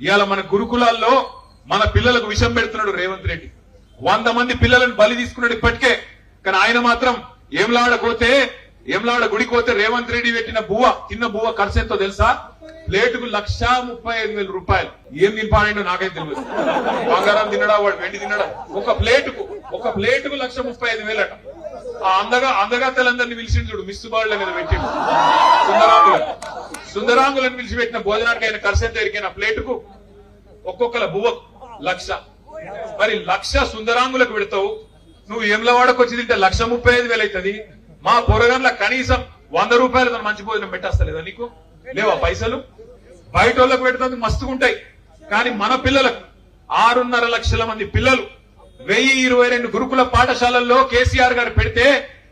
ఇవాళ మన గురుకులాల్లో మన పిల్లలకు విషం పెడుతున్నాడు రేవంత్ రెడ్డి. 100 మంది పిల్లలను బలి తీసుకున్నాడు ఇప్పటికే. కానీ ఆయన మాత్రం ఏమ్లాడ గుడికి పోతే రేవంత్ రెడ్డి పెట్టిన బువ్వ తిన్న బువ్వ ఖర్చు ఎంతో తెలుసా? ప్లేటుకు 1,35,000 రూపాయలు. ఏం తింపాడో నాకైతే తెలియదు. బంగారం తినడా వాడు వెండి తినడా? ఒక ప్లేటుకు 1,35,000 అట. ఆ అందగాతలందరినీ పిలిచిండు చూడు, మిస్ బాళ్ళ మీద పెట్టిండు. సుందరాంగులను పిలిచి పెట్టిన భోజనానికి ఆయన ఖర్చు ఎంత ఎరికైనా ప్లేటుకు ఒక్కొక్కల బువ్వకు 1,00,000. మరి 1,00,000 సుందరాంగులకు పెడతావు, నువ్వు ఎమ్లవాడకు వచ్చి తింటే 1,35,000 అవుతుంది. మా పొరగంల కనీసం 100 రూపాయలు మంచి భోజనం పెట్టేస్తలేదా నీకు? లేవా పైసలు? బయట వాళ్ళకు పెడుతుంది మస్తుగుంటాయి. కానీ మన పిల్లలకు 6.5 లక్షల మంది పిల్లలు 1022 గురుకుల పాఠశాలల్లో కేసీఆర్ గారు పెడితే,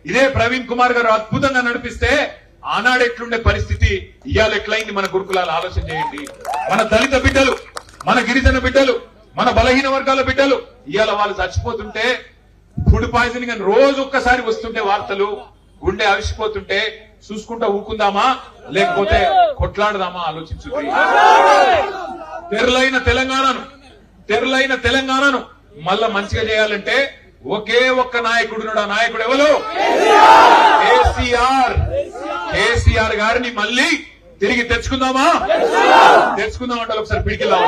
ఇదే ప్రవీణ్ కుమార్ గారు అద్భుతంగా నడిపిస్తే ఆనాడు ఎట్లుండే పరిస్థితి, ఇవాళ ఎట్లయింది మన గురుకులాలు ఆలోచన చేయండి. మన దళిత బిడ్డలు, మన గిరిజన బిడ్డలు, మన బలహీన వర్గాల బిడ్డలు ఇవాళ వాళ్ళు చచ్చిపోతుంటే, ఫుడ్ పాయిజనింగ్ అని రోజు ఒక్కసారి వస్తుంటే వార్తలు, గుండె అవిసిపోతుంటే చూసుకుంటా ఊకుందామా లేకపోతే కొట్లాడదామా ఆలోచించుంది. తెరలైన తెలంగాణను మళ్ళా మంచిగా చేయాలంటే ఒకే ఒక్క నాయకుడు. ఆ నాయకుడు ఎవరు? కేసీఆర్ గారిని మళ్ళీ తిరిగి తెచ్చుకుందామంటే ఒకసారి పిడికిలా